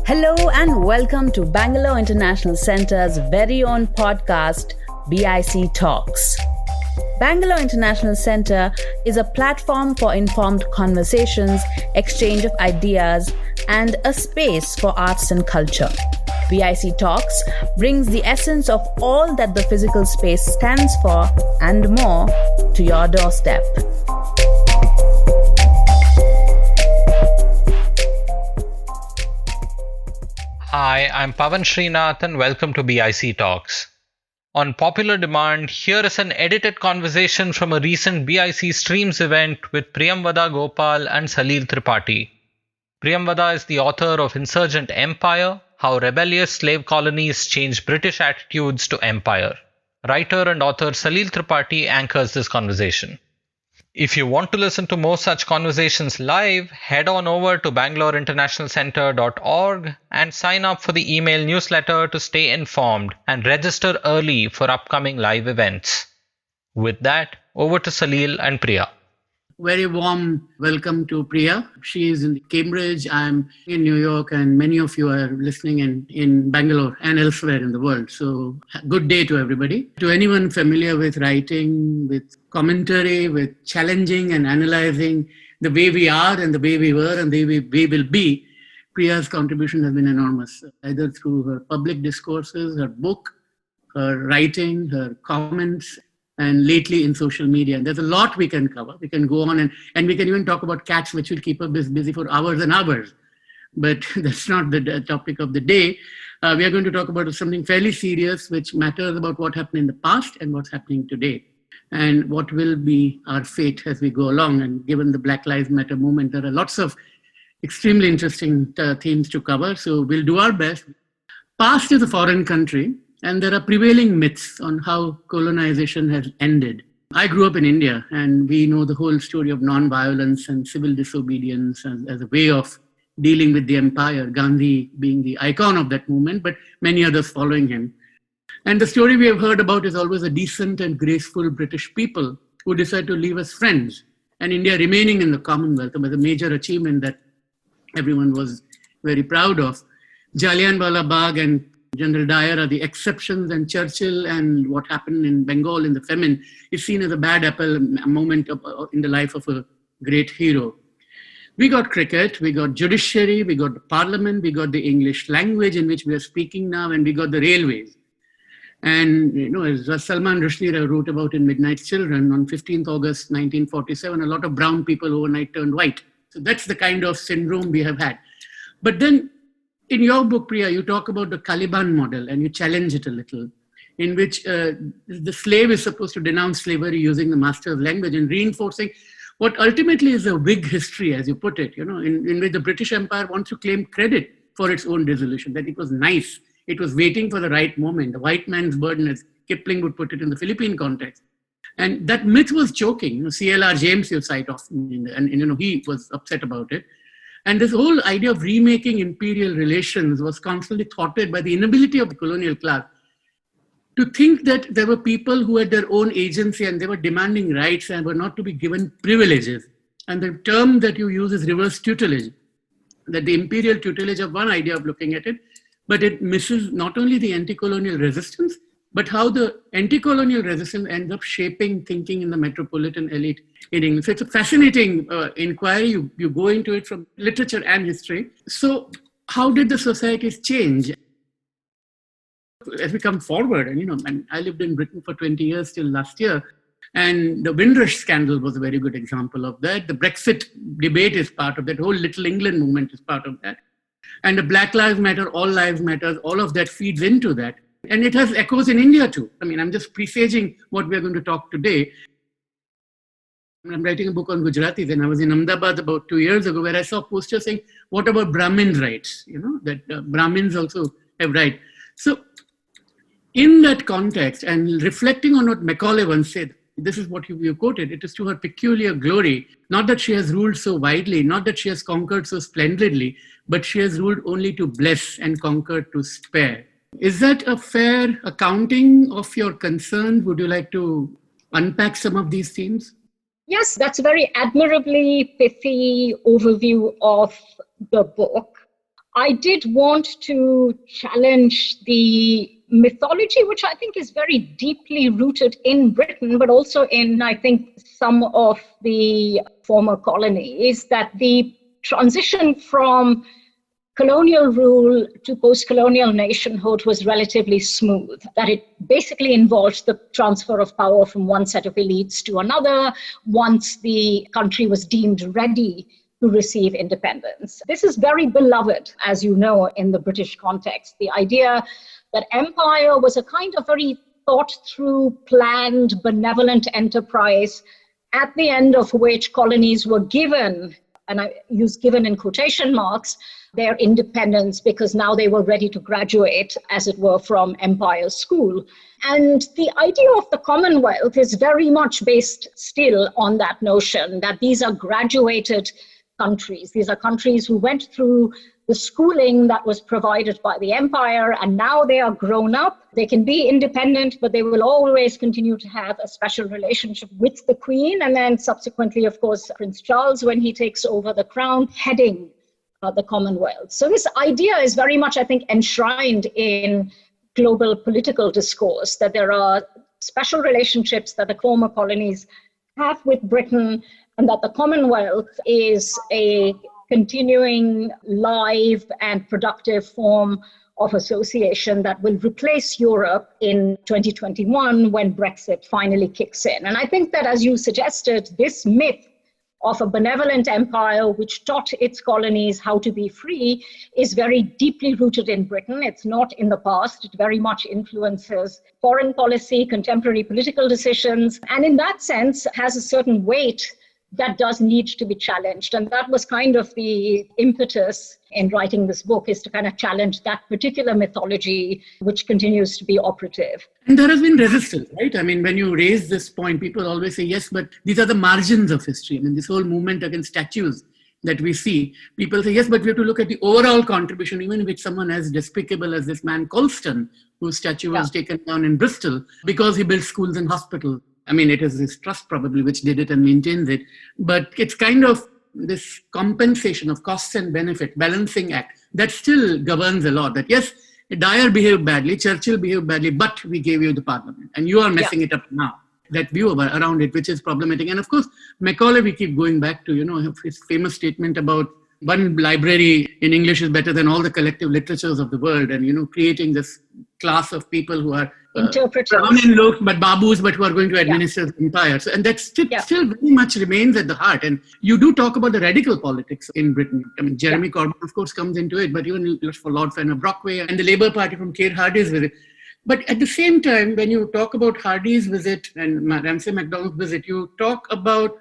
Hello and welcome to Bangalore International Centre's very own podcast, BIC Talks. Bangalore International Centre is a platform for informed conversations, exchange of ideas, and a space for arts and culture. BIC Talks brings the essence of all that the physical space stands for and more to your doorstep. Hi, I'm Pavan Srinath and welcome to BIC Talks. On popular demand, here is an edited conversation from a recent BIC Streams event with Priyamvada Gopal and Salil Tripathi. Priyamvada is the author of Insurgent Empire, How Rebellious Slave Colonies Changed British Attitudes to Empire. Writer and author Salil Tripathi anchors this conversation. If you want to listen to more such conversations live, head on over to bangaloreinternationalcentre.org and sign up for the email newsletter to stay informed and register early for upcoming live events. With that, over to Salil and Priya. Very warm welcome to Priya. She is in Cambridge, I'm in New York, and many of you are listening in Bangalore and elsewhere in the world. So good day to everybody. To anyone familiar with writing, with commentary, with challenging and analyzing the way we are and the way we were and the way we will be, Priya's contribution has been enormous, either through her public discourses, her book, her writing, her comments, and lately in social media. And there's a lot we can cover. We can go on and we can even talk about cats, which will keep us busy for hours and hours. But that's not the topic of the day. We are going to talk about something fairly serious, which matters about what happened in the past and what's happening today, and what will be our fate as we go along. And given the Black Lives Matter movement, there are lots of extremely interesting themes to cover. So we'll do our best. Past is a foreign country, and there are prevailing myths on how colonization has ended. I grew up in India, and we know the whole story of non-violence and civil disobedience as a way of dealing with the empire, Gandhi being the icon of that movement, but many others following him. And the story we have heard about is always a decent and graceful British people who decide to live as friends, and India remaining in the Commonwealth was a major achievement that everyone was very proud of. Jallianwala Bagh and General Dyer are the exceptions, and Churchill and what happened in Bengal in the famine is seen as a bad apple, a moment in the life of a great hero. We got cricket, we got judiciary, we got the parliament, we got the English language in which we are speaking now, and we got the railways. And as Salman Rushdie wrote about in Midnight Children, on 15th August 1947, a lot of brown people overnight turned white. So that's the kind of syndrome we have had. But then in your book, Priya, you talk about the Caliban model and you challenge it a little, in which the slave is supposed to denounce slavery using the master's language and reinforcing what ultimately is a Whig history, as you put it, in which the British Empire wants to claim credit for its own dissolution, that it was nice. It was waiting for the right moment, the white man's burden, as Kipling would put it in the Philippine context. And that myth was choking. C.L.R. James you cite often, and he was upset about it. And this whole idea of remaking imperial relations was constantly thwarted by the inability of the colonial class to think that there were people who had their own agency and they were demanding rights and were not to be given privileges. And the term that you use is reverse tutelage, that the imperial tutelage of one idea of looking at it, but it misses not only the anti-colonial resistance, but how the anti-colonial resistance ends up shaping thinking in the metropolitan elite in England. So it's a fascinating inquiry. You go into it from literature and history. So how did the societies change? As we come forward, and I lived in Britain for 20 years till last year, and the Windrush scandal was a very good example of that. The Brexit debate is part of that. Whole Little England movement is part of that. And the Black Lives Matter, All Lives Matter, all of that feeds into that. And it has echoes in India too. I'm just presaging what we're going to talk today. I'm writing a book on Gujaratis, and I was in Ahmedabad about 2 years ago where I saw posters saying, what about Brahmin rights? That Brahmins also have rights. So in that context, and reflecting on what Macaulay once said, this is what you quoted, it is to her peculiar glory, not that she has ruled so widely, not that she has conquered so splendidly, but she has ruled only to bless and conquered to spare. Is that a fair accounting of your concerns? Would you like to unpack some of these themes? Yes, that's a very admirably pithy overview of the book. I did want to challenge the mythology, which I think is very deeply rooted in Britain, but also in, I think, some of the former colonies, that the transition from colonial rule to post-colonial nationhood was relatively smooth, that it basically involved the transfer of power from one set of elites to another once the country was deemed ready to receive independence. This is very beloved, as you know, in the British context. The idea that empire was a kind of very thought-through, planned, benevolent enterprise, at the end of which colonies were given, and I use given in quotation marks, their independence because now they were ready to graduate, as it were, from empire school. And the idea of the Commonwealth is very much based still on that notion that these are graduated countries. These are countries who went through the schooling that was provided by the empire, and now they are grown up. They can be independent, but they will always continue to have a special relationship with the Queen, and then subsequently, of course, Prince Charles, when he takes over the crown, heading the Commonwealth. So this idea is very much, I think, enshrined in global political discourse, that there are special relationships that the former colonies have with Britain, and that the Commonwealth is a continuing live and productive form of association that will replace Europe in 2021 when Brexit finally kicks in. And I think that, as you suggested, this myth of a benevolent empire which taught its colonies how to be free is very deeply rooted in Britain. It's not in the past. It very much influences foreign policy, contemporary political decisions, and in that sense has a certain weight that does need to be challenged. And that was kind of the impetus in writing this book, is to kind of challenge that particular mythology, which continues to be operative. And there has been resistance, right? I mean, when you raise this point, people always say, yes, but these are the margins of history. I mean, this whole movement against statues that we see, people say, yes, but we have to look at the overall contribution, even if it's someone as despicable as this man Colston, whose statue was taken down in Bristol because he built schools and hospitals. I mean, it is his trust probably which did it and maintains it. But it's kind of this compensation of costs and benefit, balancing act, that still governs a lot. That yes, Dyer behaved badly, Churchill behaved badly, but we gave you the parliament. And you are messing it up now. That view around it, which is problematic. And of course, Macaulay, we keep going back to, his famous statement about one library in English is better than all the collective literatures of the world. And, creating this class of people who are brown and low, but babus, but who are going to administer the empire. So, and that still very much remains at the heart. And you do talk about the radical politics in Britain. I mean, Jeremy Corbyn, of course, comes into it, but even for Lord Fenner Brockway and the Labour Party from Keir Hardie's visit. But at the same time, when you talk about Hardie's visit and Ramsay MacDonald's visit, you talk about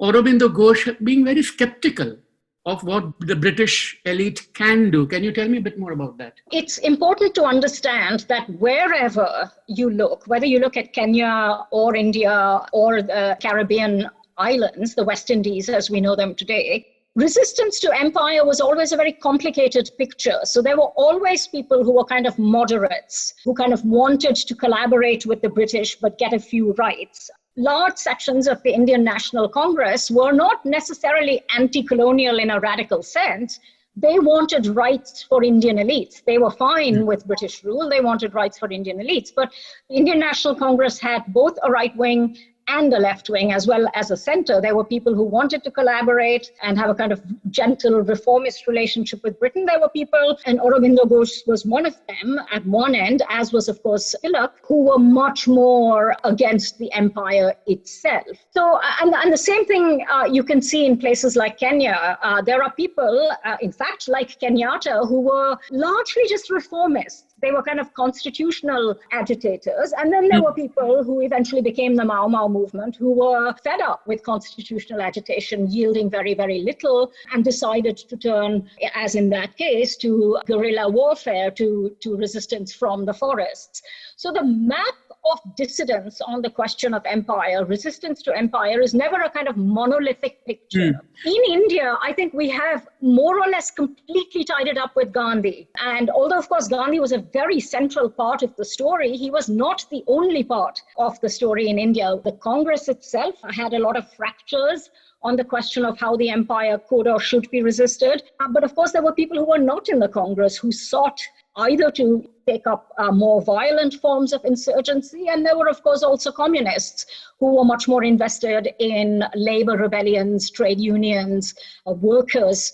Aurobindo Ghosh being very skeptical of what the British elite can do. Can you tell me a bit more about that? It's important to understand that wherever you look, whether you look at Kenya or India or the Caribbean islands, the West Indies as we know them today, resistance to empire was always a very complicated picture. So there were always people who were kind of moderates, who kind of wanted to collaborate with the British but get a few rights. Large sections of the Indian National Congress were not necessarily anti-colonial in a radical sense. They wanted rights for Indian elites. They were fine with British rule. They wanted rights for Indian elites. But the Indian National Congress had both a right wing and a left wing, as well as a center. There were people who wanted to collaborate and have a kind of gentle reformist relationship with Britain. There were people, and Aurobindo Ghosh was one of them at one end, as was, of course, Tilak, who were much more against the empire itself. So, and the same thing you can see in places like Kenya. There are people, in fact, like Kenyatta, who were largely just reformists. They were kind of constitutional agitators. And then there were people who eventually became the Mau Mau movement, who were fed up with constitutional agitation, yielding very, very little, and decided to turn, as in that case, to guerrilla warfare, to resistance from the forests. So the map of dissidence on the question of empire, resistance to empire, is never a kind of monolithic picture. In India, I think we have more or less completely tied it up with Gandhi. And although, of course, Gandhi was a very central part of the story, he was not the only part of the story in India. The Congress itself had a lot of fractures on the question of how the empire could or should be resisted. But of course, there were people who were not in the Congress who sought either to take up more violent forms of insurgency. And there were, of course, also communists who were much more invested in labor rebellions, trade unions, workers'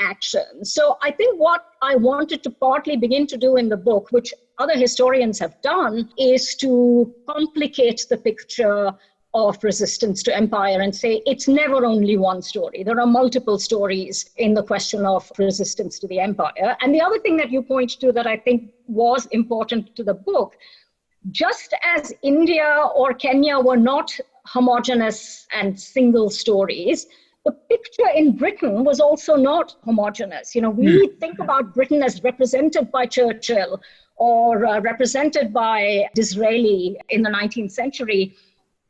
action. So I think what I wanted to partly begin to do in the book, which other historians have done, is to complicate the picture of resistance to empire and say it's never only one story. There are multiple stories in the question of resistance to the empire. And the other thing that you point to that I think was important to the book, just as India or Kenya were not homogeneous and single stories, the picture in Britain was also not homogeneous. You know, we think about Britain as represented by Churchill or represented by Disraeli in the 19th century.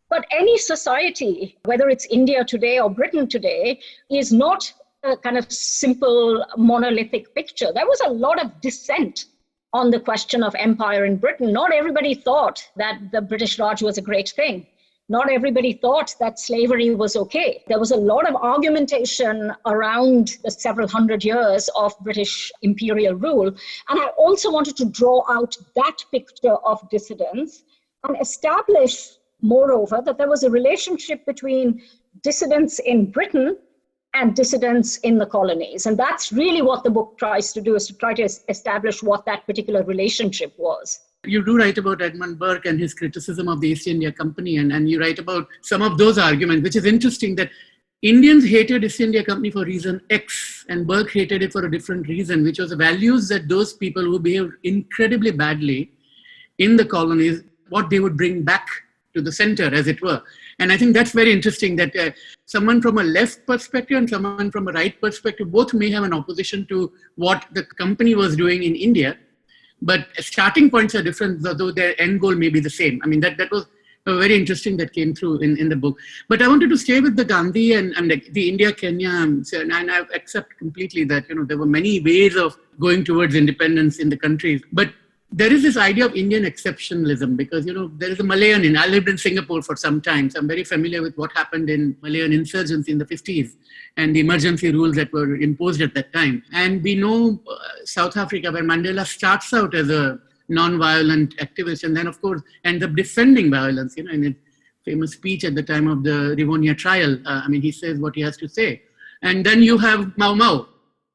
But any society, whether it's India today or Britain today, is not a kind of simple monolithic picture. There was a lot of dissent on the question of empire in Britain. Not everybody thought that the British Raj was a great thing. Not everybody thought that slavery was okay. There was a lot of argumentation around the several hundred years of British imperial rule. And I also wanted to draw out that picture of dissidence and establish, moreover, that there was a relationship between dissidents in Britain and dissidents in the colonies. And that's really what the book tries to do, is to try to establish what that particular relationship was. You do write about Edmund Burke and his criticism of the East India Company, and you write about some of those arguments, which is interesting that Indians hated East India Company for reason X, and Burke hated it for a different reason, which was the values that those people who behaved incredibly badly in the colonies, what they would bring back to the center, as it were. And I think that's very interesting that someone from a left perspective and someone from a right perspective both may have an opposition to what the company was doing in India, but starting points are different, though their end goal may be the same. I mean, that was very interesting that came through in the book. But I wanted to stay with the Gandhi and the India-Kenya, and I accept completely that, you know, there were many ways of going towards independence in the countries. But there is this idea of Indian exceptionalism because, you know, there is a Malayan. I lived in Singapore for some time, so I'm very familiar with what happened in Malayan insurgency in the 50s and the emergency rules that were imposed at that time. And we know South Africa, where Mandela starts out as a non-violent activist and then, of course, ends up defending violence, you know, in his famous speech at the time of the Rivonia trial. He says what he has to say. And then you have Mau Mau.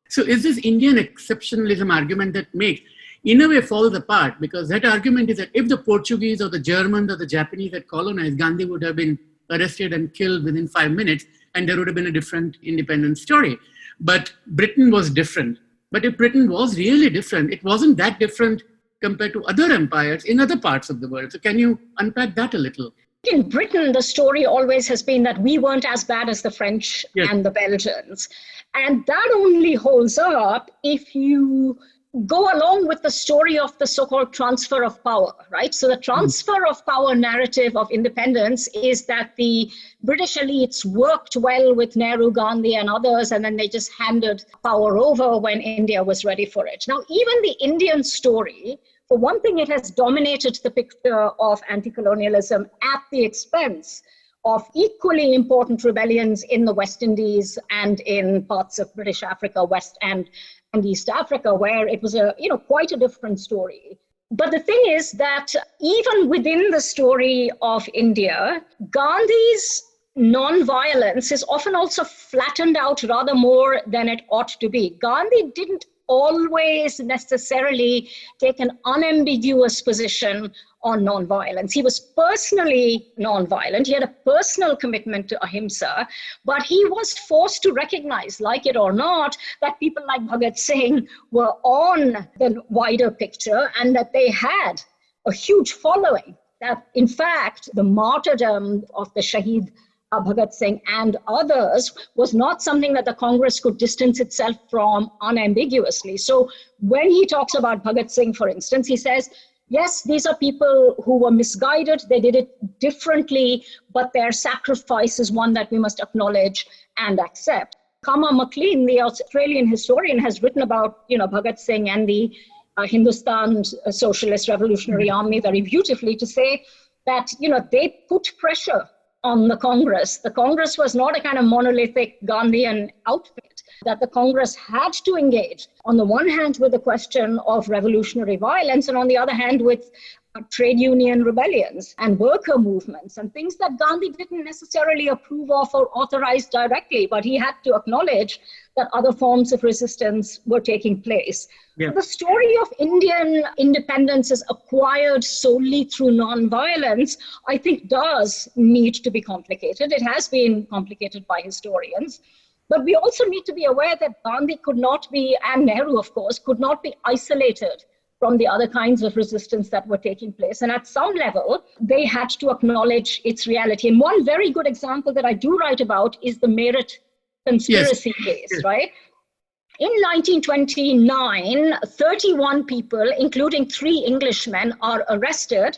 So is this Indian exceptionalism argument that makes, in a way, falls apart, because that argument is that if the Portuguese or the Germans or the Japanese had colonized, Gandhi would have been arrested and killed within 5 minutes, and there would have been a different independent story. But Britain was different. But if Britain was really different, it wasn't that different compared to other empires in other parts of the world. So can you unpack that a little? In Britain, the story always has been that we weren't as bad as the French and the Belgians. And that only holds up if you go along with the story of the so-called transfer of power, right? So the transfer of power narrative of independence is that the British elites worked well with Nehru, Gandhi and others, and then they just handed power over when India was ready for it. Now, even the Indian story, for one thing, it has dominated the picture of anti-colonialism at the expense of equally important rebellions in the West Indies and in parts of British Africa, West and East Africa, where it was quite a different story. But the thing is that even within the story of India, Gandhi's non-violence is often also flattened out rather more than it ought to be. Gandhi didn't always necessarily take an unambiguous position on non-violence. He was personally non-violent. He had a personal commitment to ahimsa, but he was forced to recognize, like it or not, that people like Bhagat Singh were on the wider picture and that they had a huge following. That, in fact, the martyrdom of the Shaheed Bhagat Singh and others was not something that the Congress could distance itself from unambiguously. So when he talks about Bhagat Singh, for instance, he says, Yes, these are people who were misguided. They did it differently, but their sacrifice is one that we must acknowledge and accept. Kama MacLean, the Australian historian, has written about, Bhagat Singh and the Hindustan Socialist Revolutionary Army very beautifully to say that, they put pressure on the Congress. The Congress was not a kind of monolithic Gandhian outfit, that the Congress had to engage, on the one hand, with the question of revolutionary violence, and on the other hand, with trade union rebellions and worker movements and things that Gandhi didn't necessarily approve of or authorize directly, but he had to acknowledge that other forms of resistance were taking place. Yeah. The story of Indian independence is acquired solely through non-violence, I think does need to be complicated. It has been complicated by historians. But we also need to be aware that Gandhi could not be, and Nehru, of course, could not be isolated from the other kinds of resistance that were taking place. And at some level, they had to acknowledge its reality. And one very good example that I do write about is the Meerut conspiracy case, right? In 1929, 31 people, including 3 Englishmen, are arrested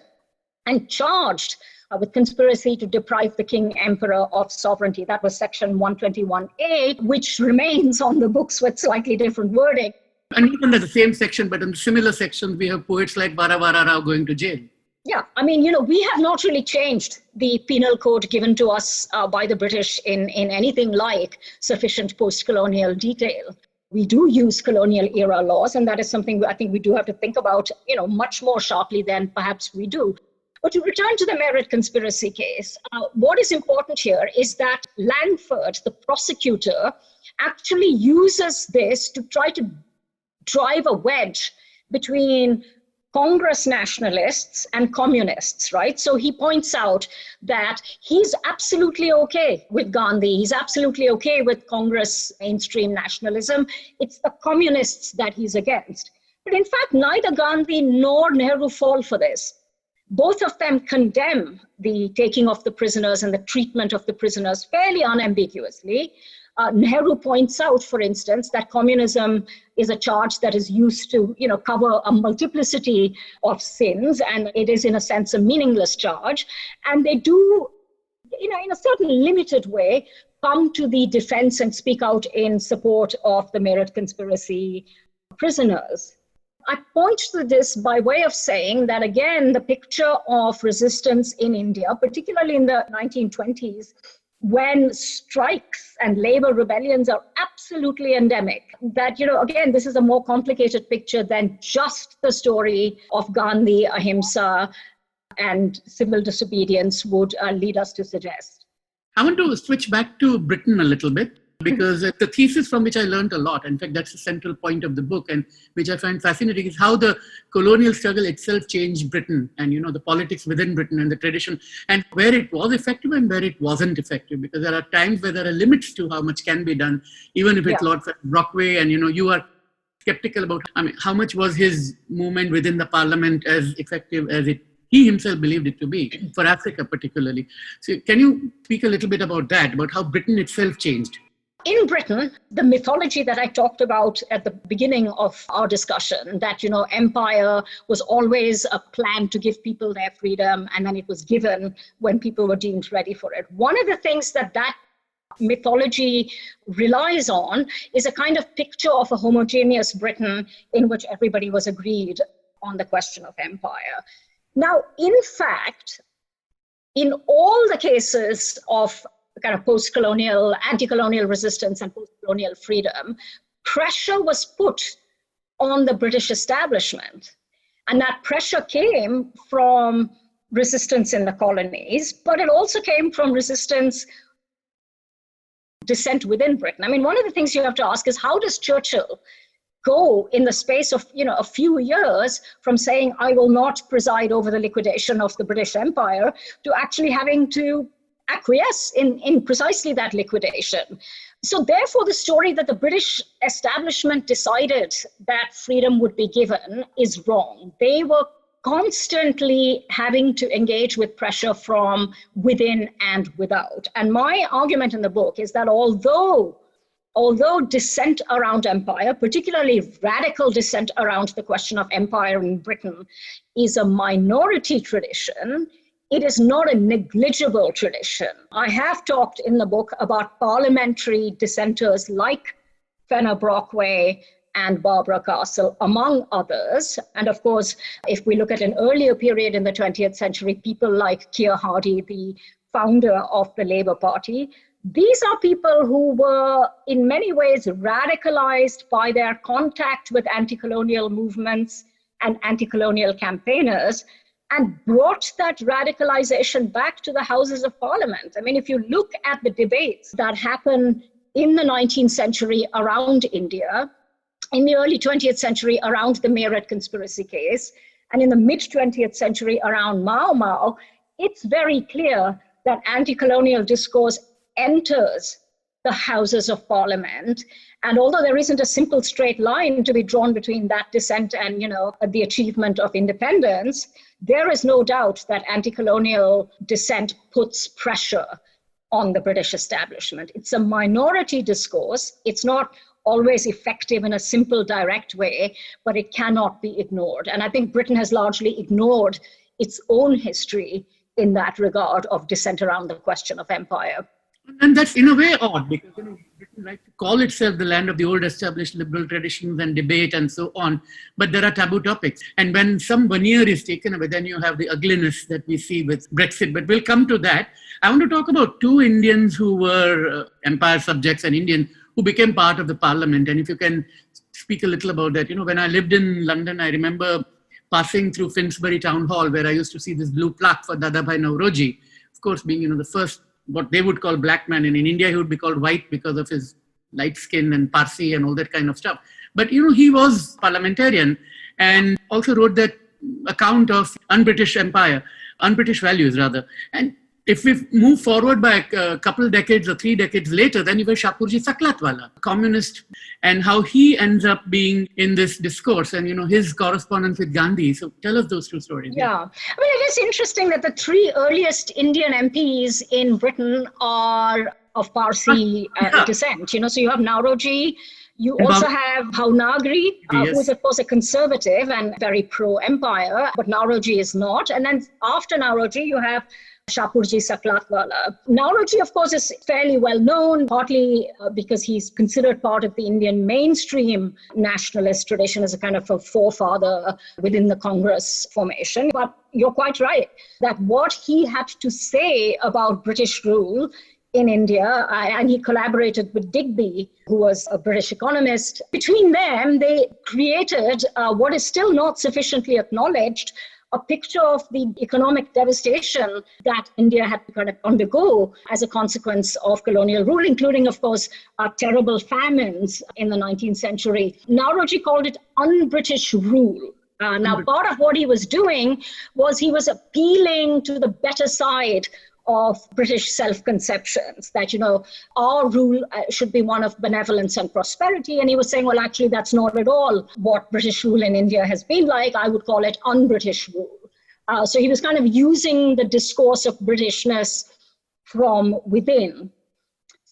and charged with conspiracy to deprive the King Emperor of sovereignty. That was section 121A, which remains on the books with slightly different wording. And even in the same section, but in the similar sections, we have poets like Varavara Rao going to jail. Yeah, I mean, we have not really changed the penal code given to us by the British in anything like sufficient post-colonial detail. We do use colonial era laws, and that is something I think we do have to think about, much more sharply than perhaps we do. But to return to the Meerut conspiracy case, what is important here is that Langford, the prosecutor, actually uses this to try to drive a wedge between Congress nationalists and communists, right? So he points out that he's absolutely okay with Gandhi. He's absolutely okay with Congress mainstream nationalism. It's the communists that he's against. But in fact, neither Gandhi nor Nehru fall for this. Both of them condemn the taking of the prisoners and the treatment of the prisoners fairly unambiguously. Nehru points out, for instance, that communism is a charge that is used to, cover a multiplicity of sins, and it is, in a sense, a meaningless charge. And they do, in a certain limited way, come to the defense and speak out in support of the Meerut conspiracy prisoners. I point to this by way of saying that, again, the picture of resistance in India, particularly in the 1920s, when strikes and labor rebellions are absolutely endemic, that, again, this is a more complicated picture than just the story of Gandhi, ahimsa, and civil disobedience would lead us to suggest. I want to switch back to Britain a little bit, because the thesis from which I learned a lot, in fact, that's the central point of the book, and which I find fascinating, is how the colonial struggle itself changed Britain and, the politics within Britain and the tradition, and where it was effective and where it wasn't effective, because there are times where there are limits to how much can be done, even if it's Lord Brockway, and, you are skeptical about, how much was his movement within the parliament as effective as he himself believed it to be, for Africa particularly. So can you speak a little bit about that, about how Britain itself changed? In Britain, the mythology that I talked about at the beginning of our discussion, that, empire was always a plan to give people their freedom, and then it was given when people were deemed ready for it. One of the things that mythology relies on is a kind of picture of a homogeneous Britain in which everybody was agreed on the question of empire. Now, in fact, in all the cases of kind of post-colonial, anti-colonial resistance and post-colonial freedom, pressure was put on the British establishment. And that pressure came from resistance in the colonies, but it also came from dissent within Britain. One of the things you have to ask is, how does Churchill go in the space of, a few years from saying, I will not preside over the liquidation of the British Empire, to actually having to acquiesce in precisely that liquidation? So therefore, the story that the British establishment decided that freedom would be given is wrong. They were constantly having to engage with pressure from within and without. And my argument in the book is that although although dissent around empire, particularly radical dissent around the question of empire in Britain, is a minority tradition, it is not a negligible tradition. I have talked in the book about parliamentary dissenters like Fenner Brockway and Barbara Castle, among others. And of course, if we look at an earlier period in the 20th century, people like Keir Hardie, the founder of the Labour Party, these are people who were in many ways radicalized by their contact with anti-colonial movements and anti-colonial campaigners, and brought that radicalization back to the Houses of Parliament. I mean, if you look at the debates that happen in the 19th century around India, in the early 20th century around the Meerut conspiracy case, and in the mid-20th century around Mau Mau, it's very clear that anti-colonial discourse enters the Houses of Parliament. And although there isn't a simple straight line to be drawn between that dissent and, the achievement of independence, there is no doubt that anti-colonial dissent puts pressure on the British establishment. It's a minority discourse. It's not always effective in a simple, direct way, but it cannot be ignored. And I think Britain has largely ignored its own history in that regard of dissent around the question of empire. And that's in a way odd, because Britain likes to call itself the land of the old established liberal traditions and debate and so on, but there are taboo topics. And when some veneer is taken away, then you have the ugliness that we see with Brexit. But we'll come to that. I want to talk about two Indians who were empire subjects and Indian who became part of the parliament. And if you can speak a little about that. When I lived in London, I remember passing through Finsbury Town Hall, where I used to see this blue plaque for Dadabhai Nauroji, of course, being, the first, what they would call black man. And in India, he would be called white because of his light skin and Parsi and all that kind of stuff. But, he was parliamentarian and also wrote that account of un-British empire, un-British values rather. And if we move forward by a couple decades or 3 decades later, then you have Shapurji Saklatwala, communist, and how he ends up being in this discourse and, his correspondence with Gandhi. So tell us those two stories. Yeah. I mean, it is interesting that the 3 earliest Indian MPs in Britain are of Parsi descent. So you have Nauroji, you also have Bhavnagri, who is, of course, a conservative and very pro-empire, but Nauroji is not. And then after Nauroji, you have Shapurji Saklatwala. Nauroji, of course, is fairly well known, partly because he's considered part of the Indian mainstream nationalist tradition as a kind of a forefather within the Congress formation. But you're quite right that what he had to say about British rule in India, and he collaborated with Digby, who was a British economist. Between them, they created what is still not sufficiently acknowledged, a picture of the economic devastation that India had to kind of undergo as a consequence of colonial rule, including, of course, terrible famines in the 19th century. Nauroji called it un-British rule. Now, part of what he was doing was he was appealing to the better side of British self-conceptions, that, our rule should be one of benevolence and prosperity. And he was saying, well, actually, that's not at all what British rule in India has been like. I would call it un-British rule. So he was kind of using the discourse of Britishness from within.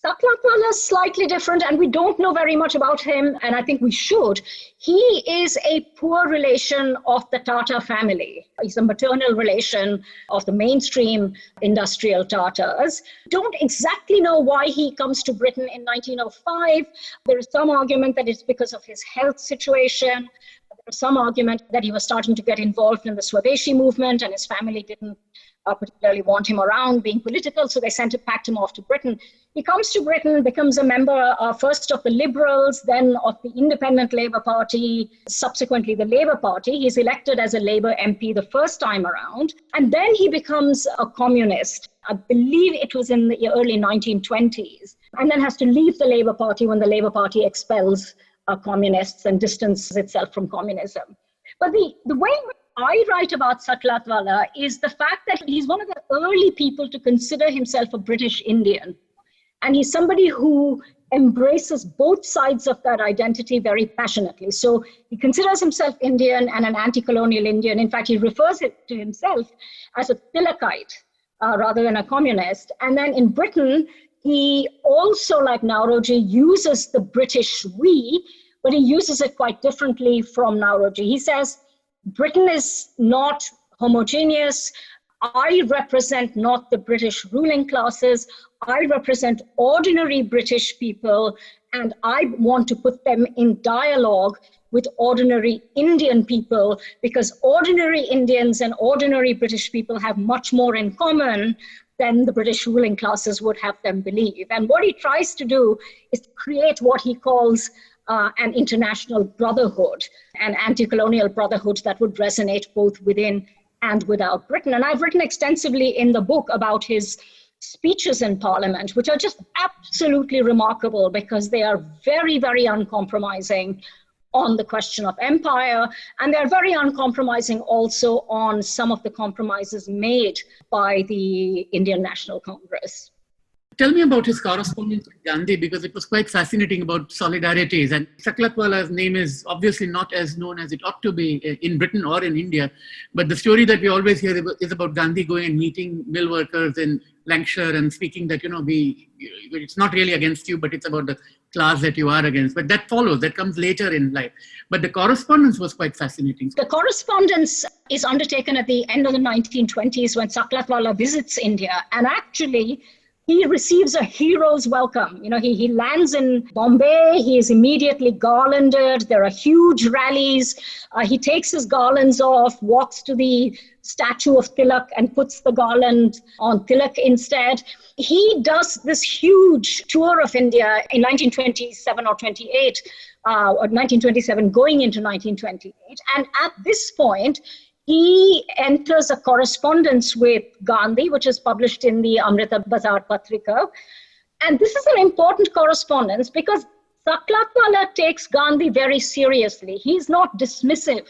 Saklatwala is slightly different, and we don't know very much about him, and I think we should. He is a poor relation of the Tata family. He's a maternal relation of the mainstream industrial Tatas. Don't exactly know why he comes to Britain in 1905. There is some argument that it's because of his health situation. There is some argument that he was starting to get involved in the Swadeshi movement, and his family didn't particularly want him around being political, so they packed him off to Britain. He comes to Britain, becomes a member first of the Liberals, then of the Independent Labour Party, subsequently the Labour Party. He's elected as a Labour MP the first time around, and then he becomes a communist. I believe it was in the early 1920s, and then has to leave the Labour Party when the Labour Party expels communists and distances itself from communism. But the way I write about Saklatwala is the fact that he's one of the early people to consider himself a British Indian. And he's somebody who embraces both sides of that identity very passionately. So he considers himself Indian and an anti-colonial Indian. In fact, he refers to himself as a Tilakite rather than a communist. And then in Britain, he also, like Nauroji, uses the British we, but he uses it quite differently from Nauroji. He says, Britain is not homogeneous. I represent not the British ruling classes. I represent ordinary British people, and I want to put them in dialogue with ordinary Indian people, because ordinary Indians and ordinary British people have much more in common than the British ruling classes would have them believe. And what he tries to do is create what he calls an international brotherhood, an anti-colonial brotherhood that would resonate both within and without Britain. And I've written extensively in the book about his speeches in Parliament, which are just absolutely remarkable because they are very, very uncompromising on the question of empire, and they're very uncompromising also on some of the compromises made by the Indian National Congress. Tell me about his correspondence with Gandhi, because it was quite fascinating about solidarities. And Saklatwala's name is obviously not as known as it ought to be in Britain or in India. But the story that we always hear is about Gandhi going and meeting mill workers in Lancashire and speaking that, it's not really against you, but it's about the class that you are against. But that follows, that comes later in life. But the correspondence was quite fascinating. The correspondence is undertaken at the end of the 1920s when Saklatwala visits India. And actually, he receives a hero's welcome. He lands in Bombay. He is immediately garlanded. There are huge rallies. He takes his garlands off, walks to the statue of Tilak and puts the garland on Tilak instead. He does this huge tour of India in 1927 or 28, or 1927 going into 1928. And at this point, he enters a correspondence with Gandhi, which is published in the Amrita Bazar Patrika. And this is an important correspondence because Saklatwala takes Gandhi very seriously. He's not dismissive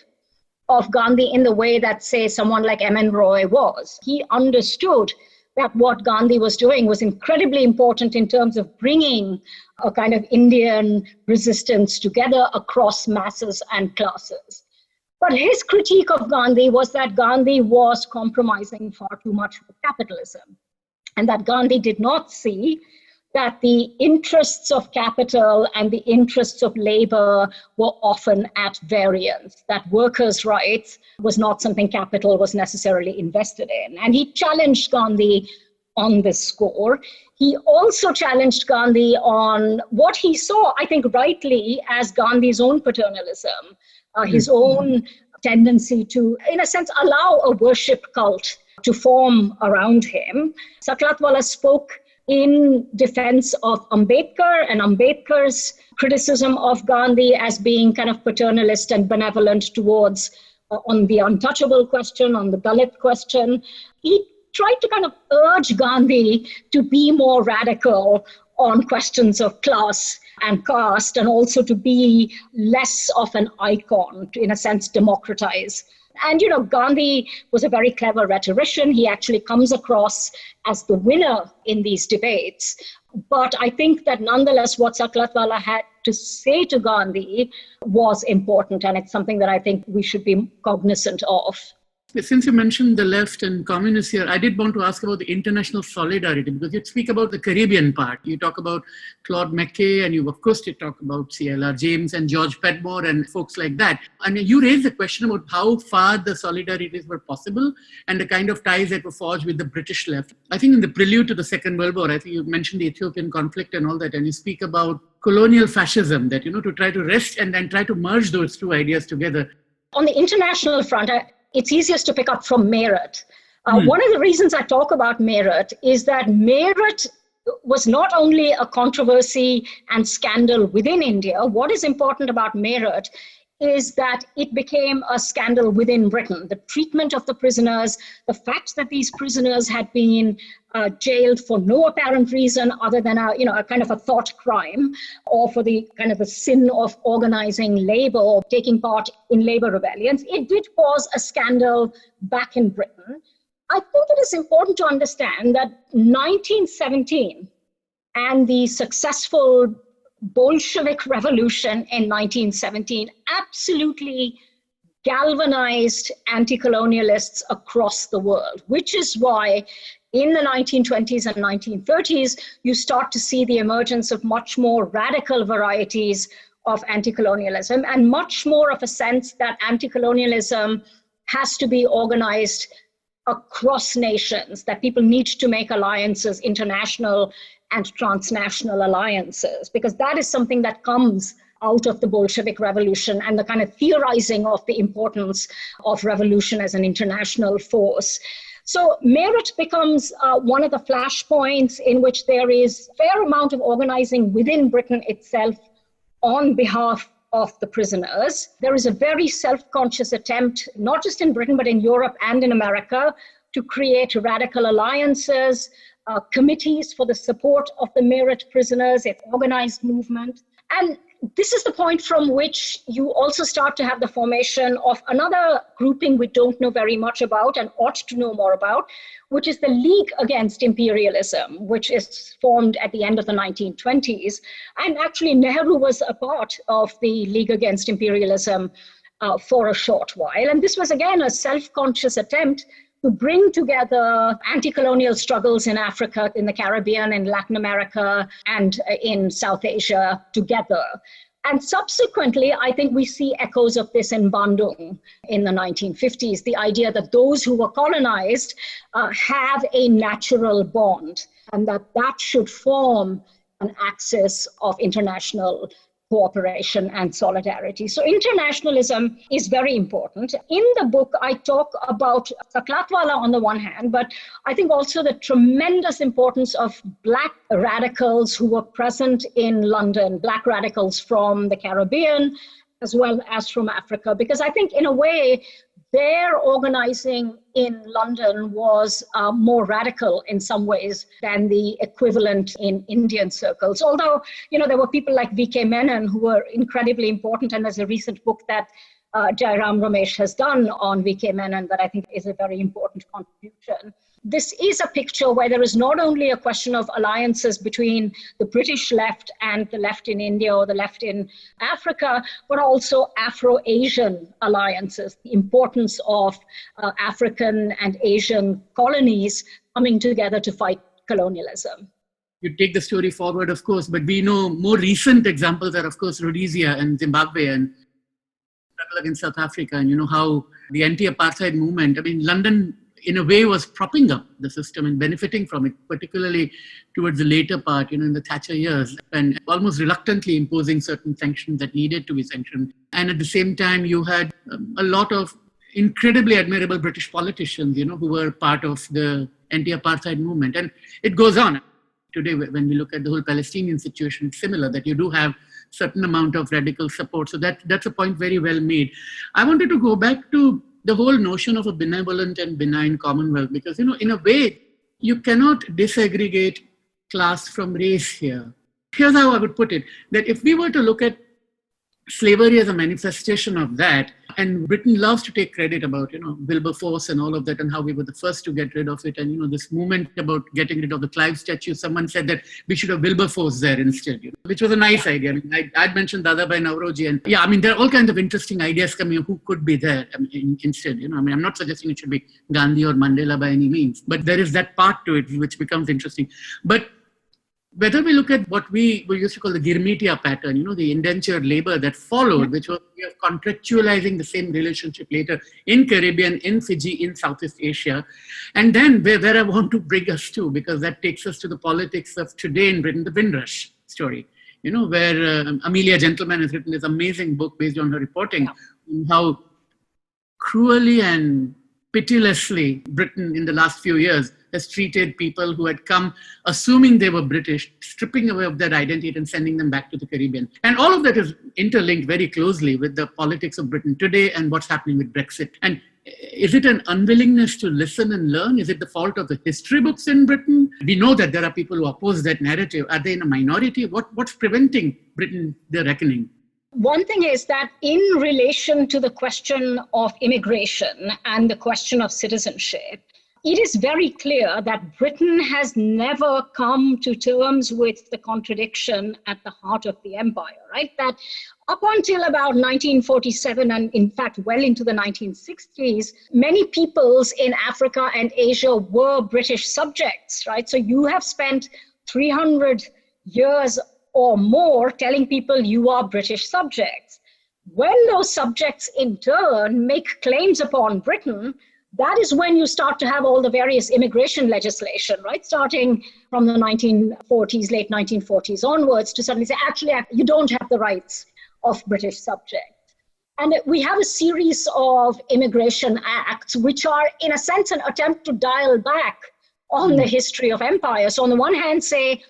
of Gandhi in the way that, say, someone like M.N. Roy was. He understood that what Gandhi was doing was incredibly important in terms of bringing a kind of Indian resistance together across masses and classes. But his critique of Gandhi was that Gandhi was compromising far too much with capitalism, and that Gandhi did not see that the interests of capital and the interests of labor were often at variance, that workers' rights was not something capital was necessarily invested in. And he challenged Gandhi on this score. He also challenged Gandhi on what he saw, I think rightly, as Gandhi's own paternalism, his own tendency to, in a sense, allow a worship cult to form around him. Saklatwala spoke in defense of Ambedkar and Ambedkar's criticism of Gandhi as being kind of paternalist and benevolent towards, on the untouchable question, on the Dalit question. He tried to kind of urge Gandhi to be more radical on questions of class and caste, and also to be less of an icon, to, in a sense, democratize. And, Gandhi was a very clever rhetorician. He actually comes across as the winner in these debates. But I think that nonetheless, what Saklatwala had to say to Gandhi was important, and it's something that I think we should be cognizant of. Since you mentioned the left and communists here, I did want to ask about the international solidarity, because you speak about the Caribbean part. You talk about Claude McKay, and you talk about C.L.R. James and George Pedmore and folks like that. And you raised the question about how far the solidarities were possible and the kind of ties that were forged with the British left. I think in the prelude to the Second World War, I think you mentioned the Ethiopian conflict and all that, and you speak about colonial fascism, that, to try to wrest and then try to merge those two ideas together. On the international front, it's easiest to pick up from Meerut. One of the reasons I talk about Meerut is that Meerut was not only a controversy and scandal within India. What is important about Meerut is that it became a scandal within Britain. The treatment of the prisoners, the fact that these prisoners had been jailed for no apparent reason other than a kind of a thought crime, or for the kind of the sin of organizing labor or taking part in labor rebellions, it did cause a scandal back in Britain. I think it is important to understand that 1917 and the successful Bolshevik Revolution in 1917 absolutely galvanized anti-colonialists across the world, which is why in the 1920s and 1930s, you start to see the emergence of much more radical varieties of anti-colonialism and much more of a sense that anti-colonialism has to be organized across nations, that people need to make alliances, international and transnational alliances, because that is something that comes out of the Bolshevik Revolution and the kind of theorizing of the importance of revolution as an international force. So Meerut becomes one of the flashpoints in which there is a fair amount of organizing within Britain itself on behalf of the prisoners. There is a very self-conscious attempt, not just in Britain, but in Europe and in America, to create radical alliances, committees for the support of the Meerut prisoners, an organized movement. And this is the point from which you also start to have the formation of another grouping we don't know very much about and ought to know more about, which is the League Against Imperialism, which is formed at the end of the 1920s. And actually, Nehru was a part of the League Against Imperialism for a short while. And this was, again, a self-conscious attempt to bring together anti-colonial struggles in Africa, in the Caribbean, in Latin America, and in South Asia together. And subsequently, I think we see echoes of this in Bandung in the 1950s, the idea that those who were colonized have a natural bond, and that should form an axis of international cooperation and solidarity. So internationalism is very important. In the book, I talk about Saklatwala on the one hand, but I think also the tremendous importance of Black radicals who were present in London, Black radicals from the Caribbean, as well as from Africa, because I think in a way, their organizing in London was more radical in some ways than the equivalent in Indian circles. Although, there were people like V.K. Menon who were incredibly important, and there's a recent book that Jairam Ramesh has done on V.K. Menon that I think is a very important contribution. This is a picture where there is not only a question of alliances between the British left and the left in India or the left in Africa, but also Afro-Asian alliances, the importance of African and Asian colonies coming together to fight colonialism. You take the story forward, of course, but we know more recent examples are, of course, Rhodesia and Zimbabwe and struggle against South Africa, and how the anti-apartheid movement, London in a way was propping up the system and benefiting from it, particularly towards the later part, in the Thatcher years, and almost reluctantly imposing certain sanctions that needed to be sanctioned. And at the same time, you had a lot of incredibly admirable British politicians, who were part of the anti-apartheid movement. And it goes on. Today, when we look at the whole Palestinian situation, it's similar, that you do have certain amount of radical support. So that's a point very well made. I wanted to go back to the whole notion of a benevolent and benign commonwealth, because, in a way, you cannot disaggregate class from race here. Here's how I would put it, that if we were to look at slavery as a manifestation of that, and Britain loves to take credit about, Wilberforce and all of that, and how we were the first to get rid of it, and, this movement about getting rid of the Clive statue, someone said that we should have Wilberforce there instead, which was a nice idea. I'd mentioned Dadabhai Nauroji, and there are all kinds of interesting ideas coming, who could be there instead, I'm not suggesting it should be Gandhi or Mandela by any means, but there is that part to it which becomes interesting. But whether we look at what we used to call the Girmitia pattern, the indentured labor that followed, which was a way of contractualizing the same relationship later in Caribbean, in Fiji, in Southeast Asia. And then where I want to bring us to, because that takes us to the politics of today in Britain, the Windrush story, where Amelia Gentleman has written this amazing book based on her reporting, on how cruelly and pitilessly Britain in the last few years has treated people who had come assuming they were British, stripping away of their identity and sending them back to the Caribbean. And all of that is interlinked very closely with the politics of Britain today and what's happening with Brexit. And is it an unwillingness to listen and learn? Is it the fault of the history books in Britain? We know that there are people who oppose that narrative. Are they in a minority? What's preventing Britain, the reckoning? One thing is that in relation to the question of immigration and the question of citizenship, it is very clear that Britain has never come to terms with the contradiction at the heart of the empire, right? That up until about 1947, and in fact, well into the 1960s, many peoples in Africa and Asia were British subjects, right? So you have spent 300 years or more telling people you are British subjects. When those subjects in turn make claims upon Britain, that is when you start to have all the various immigration legislation, right? Starting from the 1940s, late 1940s onwards, to suddenly say, actually, you don't have the rights of British subjects. And we have a series of immigration acts, which are, in a sense, an attempt to dial back on the history of empire. So on the one hand, say,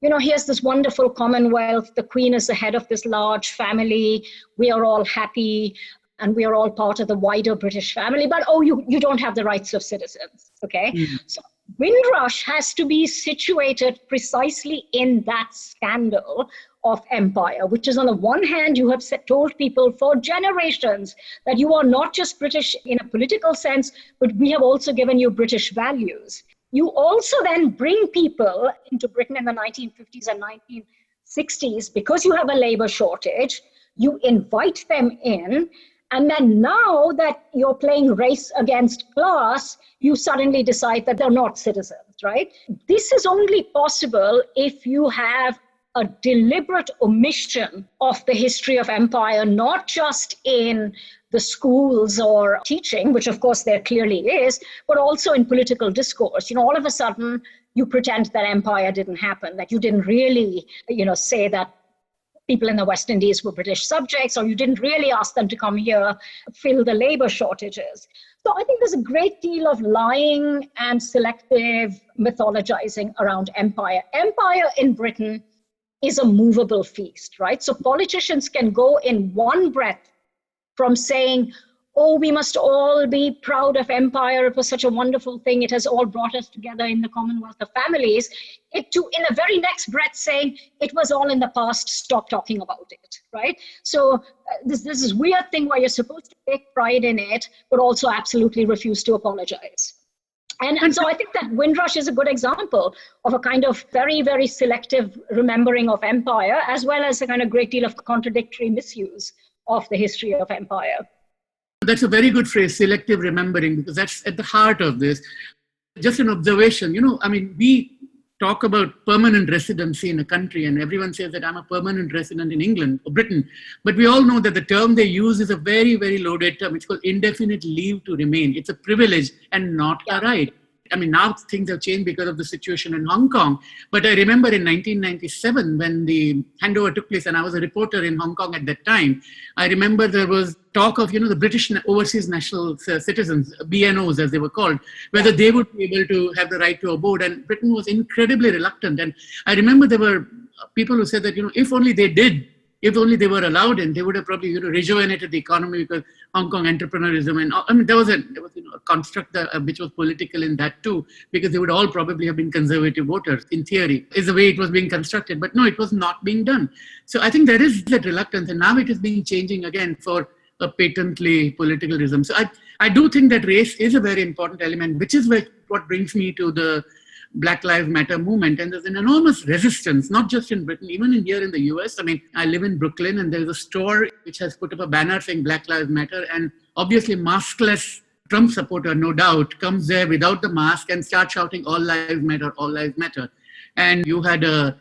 here's this wonderful commonwealth. The queen is the head of this large family. We are all happy. And we are all part of the wider British family, but you don't have the rights of citizens, okay? Mm-hmm. So Windrush has to be situated precisely in that scandal of empire, which is on the one hand, you have told people for generations that you are not just British in a political sense, but we have also given you British values. You also then bring people into Britain in the 1950s and 1960s because you have a labor shortage, you invite them in. And then now that you're playing race against class, you suddenly decide that they're not citizens, right? This is only possible if you have a deliberate omission of the history of empire, not just in the schools or teaching, which of course there clearly is, but also in political discourse. All of a sudden you pretend that empire didn't happen, that you didn't really, say that people in the West Indies were British subjects, or you didn't really ask them to come here, fill the labor shortages. So I think there's a great deal of lying and selective mythologizing around empire. Empire in Britain is a movable feast, right? So politicians can go in one breath from saying, oh, we must all be proud of empire. It was such a wonderful thing. It has all brought us together in the Commonwealth of Families. To, in the very next breath, saying it was all in the past, stop talking about it, right? So this is weird thing where you're supposed to take pride in it, but also absolutely refuse to apologize. And so I think that Windrush is a good example of a kind of very, very selective remembering of empire, as well as a kind of great deal of contradictory misuse of the history of empire. That's a very good phrase, selective remembering, because that's at the heart of this. Just an observation, we talk about permanent residency in a country, and everyone says that I'm a permanent resident in England or Britain. But we all know that the term they use is a very, very loaded term. It's called indefinite leave to remain. It's a privilege and not a right. Now things have changed because of the situation in Hong Kong. But I remember in 1997 when the handover took place, and I was a reporter in Hong Kong at that time, I remember there was talk of, the British overseas national citizens, BNOs as they were called, whether they would be able to have the right to abode. And Britain was incredibly reluctant. And I remember there were people who said that, if only they did, if only they were allowed in, they would have probably rejuvenated the economy, because Hong Kong entrepreneurism and there was a construct which was political in that too, because they would all probably have been conservative voters in theory, is the way it was being constructed. But no, it was not being done. So I think there is that reluctance, and now it is being changing again for a patently politicalism. So I do think that race is a very important element, which is what brings me to the Black Lives Matter movement. And there's an enormous resistance, not just in Britain, even here in the US. I live in Brooklyn, and there's a store which has put up a banner saying Black Lives Matter. And obviously maskless Trump supporter, no doubt, comes there without the mask and starts shouting, all lives matter, all lives matter. And you had an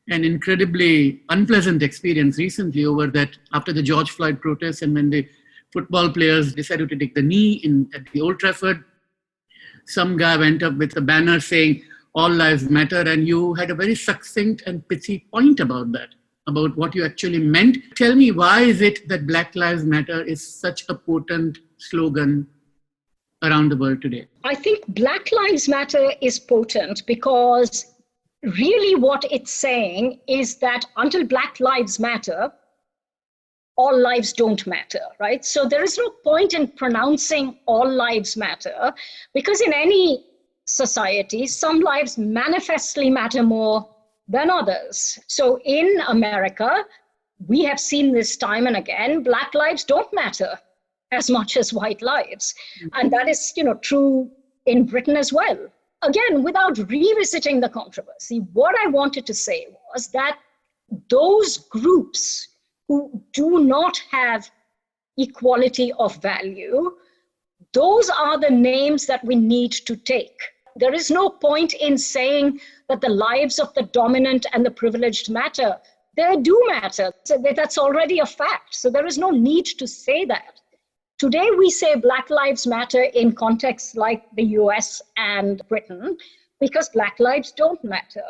incredibly unpleasant experience recently over that after the George Floyd protests, and when the football players decided to take the knee at the Old Trafford, some guy went up with a banner saying, all lives matter, and you had a very succinct and pithy point about that, about what you actually meant. Tell me, why is it that Black Lives Matter is such a potent slogan around the world today? I think Black Lives Matter is potent because really what it's saying is that until Black Lives Matter, all lives don't matter, right? So there is no point in pronouncing all lives matter, because in any society, some lives manifestly matter more than others. So in America, we have seen this time and again, Black lives don't matter as much as white lives. And that is, true in Britain as well. Again, without revisiting the controversy, what I wanted to say was that those groups who do not have equality of value, those are the names that we need to take. There is no point in saying that the lives of the dominant and the privileged matter. They do matter. So that's already a fact. So there is no need to say that. Today, we say Black Lives Matter in contexts like the US and Britain because Black lives don't matter.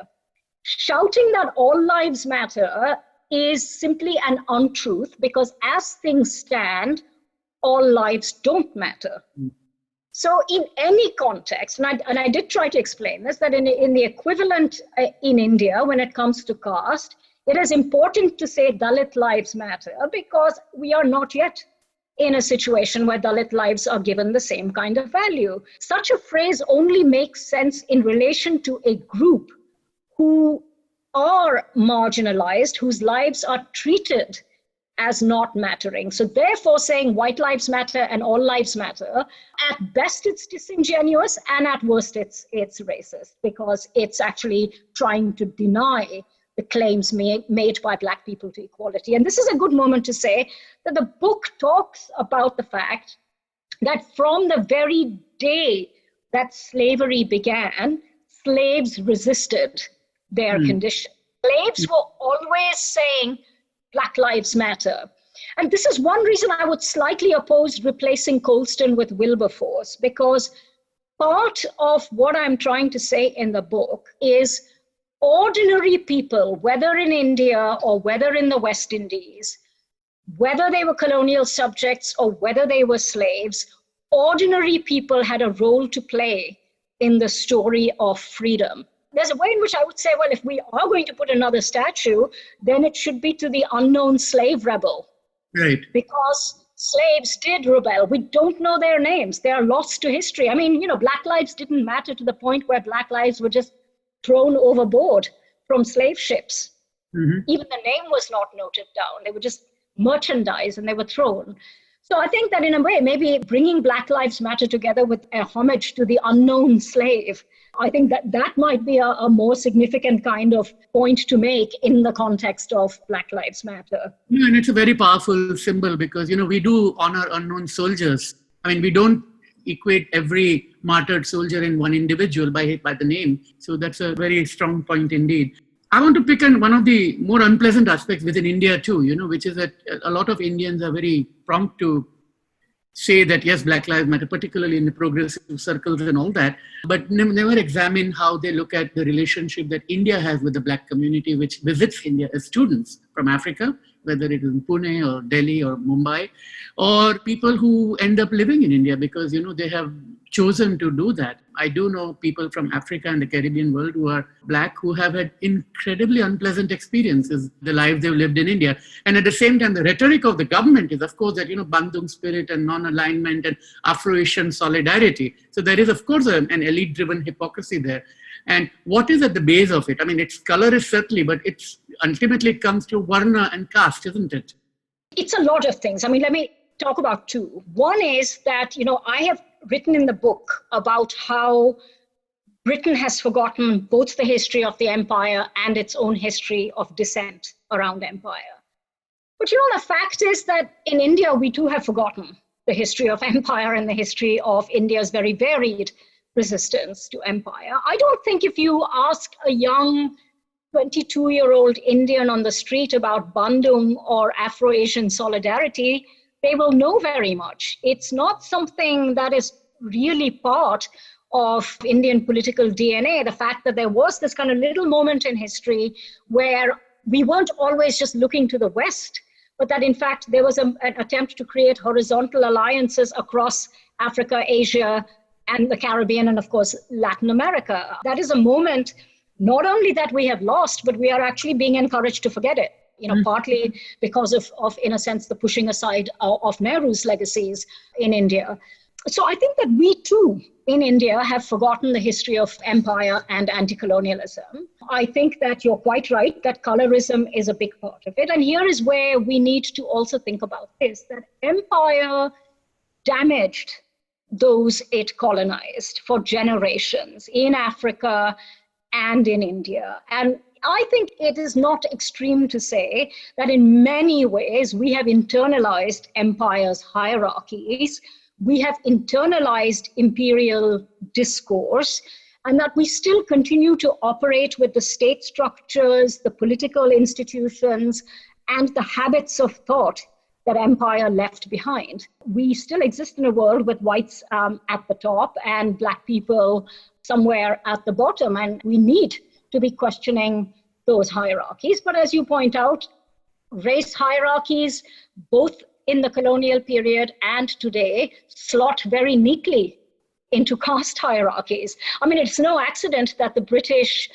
Shouting that all lives matter is simply an untruth because as things stand, all lives don't matter. So in any context, and I did try to explain this, that in the equivalent in India, when it comes to caste, it is important to say Dalit lives matter because we are not yet in a situation where Dalit lives are given the same kind of value. Such a phrase only makes sense in relation to a group who are marginalized, whose lives are treated as not mattering. So therefore saying white lives matter and all lives matter, at best it's disingenuous and at worst it's racist because it's actually trying to deny the claims made by Black people to equality. And this is a good moment to say that the book talks about the fact that from the very day that slavery began, slaves resisted their condition. Slaves were always saying, Black lives matter. And this is one reason I would slightly oppose replacing Colston with Wilberforce, because part of what I'm trying to say in the book is ordinary people, whether in India or whether in the West Indies, whether they were colonial subjects or whether they were slaves, ordinary people had a role to play in the story of freedom. There's a way in which I would say, well, if we are going to put another statue, then it should be to the unknown slave rebel. Right. Because slaves did rebel. We don't know their names. They are lost to history. I mean, Black lives didn't matter to the point where Black lives were just thrown overboard from slave ships. Mm-hmm. Even the name was not noted down. They were just merchandise and they were thrown. So I think that in a way, maybe bringing Black Lives Matter together with a homage to the unknown slave, I think that might be a more significant kind of point to make in the context of Black Lives Matter. Yeah, and it's a very powerful symbol because, we do honor unknown soldiers. I mean, we don't equate every martyred soldier in one individual by the name. So that's a very strong point indeed. I want to pick on one of the more unpleasant aspects within India too, which is that a lot of Indians are very prompt to say that, yes, Black Lives Matter, particularly in the progressive circles and all that, but never examine how they look at the relationship that India has with the Black community, which visits India as students from Africa, whether it is in Pune or Delhi or Mumbai, or people who end up living in India because, they have chosen to do that. I do know people from Africa and the Caribbean world who are Black who have had incredibly unpleasant experiences, the lives they've lived in India. And at the same time, the rhetoric of the government is, of course, that, Bandung spirit and non-alignment and Afro-Asian solidarity. So there is, of course, an elite-driven hypocrisy there. And what is at the base of it? I mean, its color is certainly, but it's ultimately it comes to Varna and caste, isn't it? It's a lot of things. I mean, let me talk about two. One is that, I have written in the book about how Britain has forgotten both the history of the empire and its own history of dissent around empire. But the fact is that in India, we too have forgotten the history of empire and the history of India's very varied resistance to empire. I don't think if you ask a young 22-year-old Indian on the street about Bandung or Afro-Asian solidarity, they will know very much. It's not something that is really part of Indian political DNA. The fact that there was this kind of little moment in history where we weren't always just looking to the West, but that in fact there was an attempt to create horizontal alliances across Africa, Asia, and the Caribbean, and of course, Latin America. That is a moment not only that we have lost, but we are actually being encouraged to forget it. Partly because of, in a sense, the pushing aside of Nehru's legacies in India. So I think that we too, in India, have forgotten the history of empire and anti-colonialism. I think that you're quite right, that colorism is a big part of it. And here is where we need to also think about this, that empire damaged those it colonized for generations in Africa and in India. And I think it is not extreme to say that in many ways we have internalized empire's hierarchies, we have internalized imperial discourse, and that we still continue to operate with the state structures, the political institutions, and the habits of thought that empire left behind. We still exist in a world with whites at the top and Black people somewhere at the bottom, and we need to be questioning those hierarchies. But as you point out, race hierarchies, both in the colonial period and today, slot very neatly into caste hierarchies. I mean, it's no accident that the British,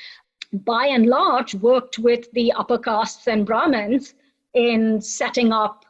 by and large, worked with the upper castes and Brahmins in setting up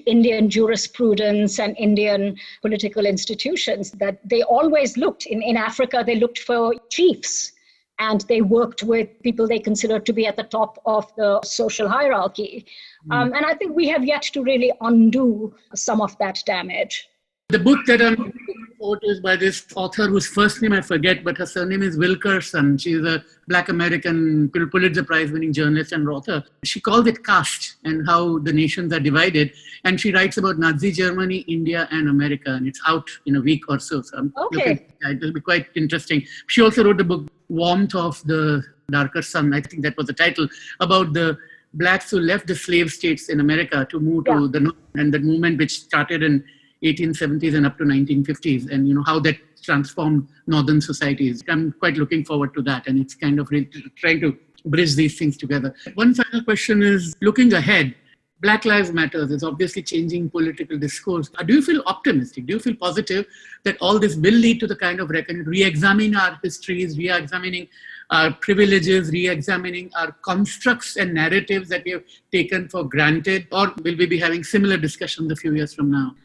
Indian jurisprudence and Indian political institutions, that they always looked, in Africa, they looked for chiefs, and they worked with people they considered to be at the top of the social hierarchy. And I think we have yet to really undo some of that damage. The book that I'm looking forward to is by this author whose first name I forget, but her surname is Wilkerson. She's a Black American Pulitzer Prize-winning journalist and author. She calls it caste and how the nations are divided. And she writes about Nazi Germany, India, and America. And it's out in a week or so. So I'm looking, it'll be quite interesting. She also wrote the book Warmth of the Darker Sun. I think that was the title, about the Blacks who left the slave states in America to move to the North, and the movement which started in 1870s and up to 1950s, and how that transformed northern societies. I'm quite looking forward to that, and it's kind of really trying to bridge these things together. One final question is, looking ahead, Black Lives Matter is obviously changing political discourse. Do you feel optimistic? Do you feel positive that all this will lead to the kind of reckoning, re-examining our histories, re-examining our privileges, re-examining our constructs and narratives that we have taken for granted? Or will we be having similar discussions a few years from now?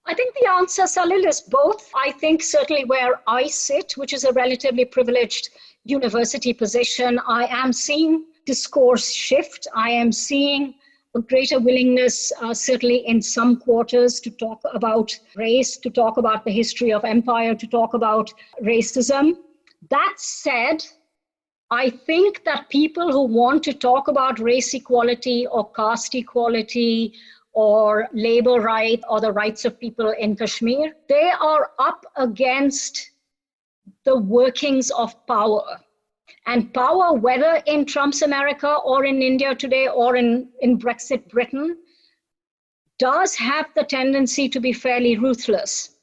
I think the answer, Salil, is both. I think certainly where I sit, which is a relatively privileged university position, I am seeing discourse shift. I am seeing a greater willingness, certainly in some quarters, to talk about race, to talk about the history of empire, to talk about racism. That said, I think that people who want to talk about race equality or caste equality or labor right or the rights of people in Kashmir, they are up against the workings of power. And power, whether in Trump's America or in India today or in Brexit Britain, does have the tendency to be fairly ruthless.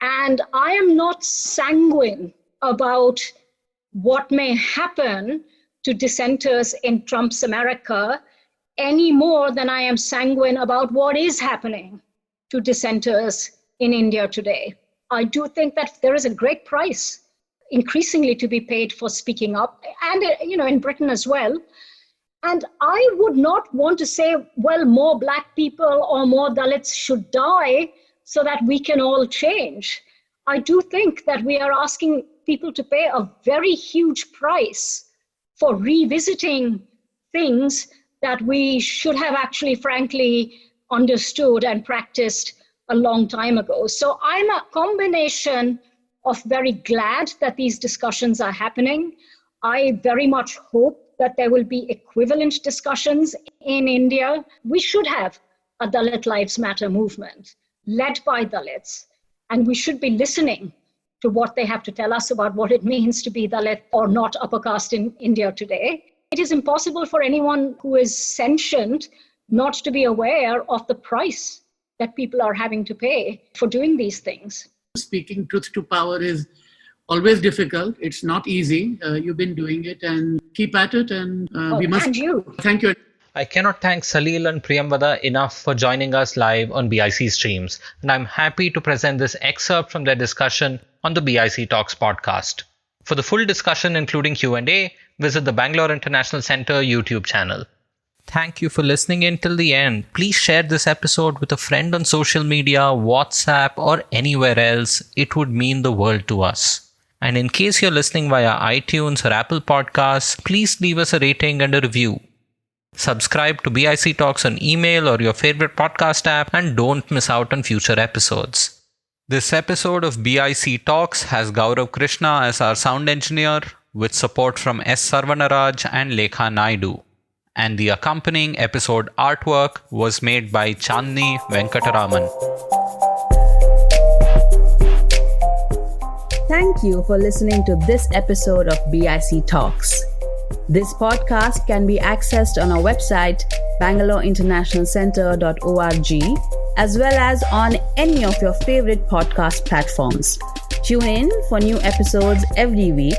And I am not sanguine about what may happen to dissenters in Trump's America any more than I am sanguine about what is happening to dissenters in India today. I do think that there is a great price increasingly to be paid for speaking up, and in Britain as well. And I would not want to say, well, more Black people or more Dalits should die so that we can all change. I do think that we are asking people to pay a very huge price for revisiting things that we should have actually, frankly, understood and practiced a long time ago. So I'm a combination of very glad that these discussions are happening. I very much hope that there will be equivalent discussions in India. We should have a Dalit Lives Matter movement led by Dalits, and we should be listening to what they have to tell us about what it means to be Dalit or not upper caste in India today. It is impossible for anyone who is sentient not to be aware of the price that people are having to pay for doing these things. Speaking truth to power is always difficult. It's not easy. You've been doing it, and keep at it. And we must. And you. Thank you. I cannot thank Salil and Priyamvada enough for joining us live on BIC Streams, and I'm happy to present this excerpt from their discussion on the BIC Talks podcast. For the full discussion, including Q&A, visit the Bangalore International Center YouTube channel. Thank you for listening in till the end. Please share this episode with a friend on social media, WhatsApp, or anywhere else. It would mean the world to us. And in case you're listening via iTunes or Apple Podcasts, please leave us a rating and a review. Subscribe to BIC Talks on email or your favorite podcast app, and don't miss out on future episodes. This episode of BIC Talks has Gaurav Krishna as our sound engineer, with support from S. Sarvanaraj and Lekha Naidu. And the accompanying episode artwork was made by Chandni Venkataraman. Thank you for listening to this episode of BIC Talks. This podcast can be accessed on our website, bangaloreinternationalcentre.org, as well as on any of your favorite podcast platforms. Tune in for new episodes every week,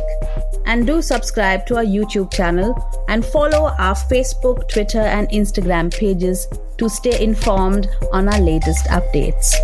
and do subscribe to our YouTube channel and follow our Facebook, Twitter, and Instagram pages to stay informed on our latest updates.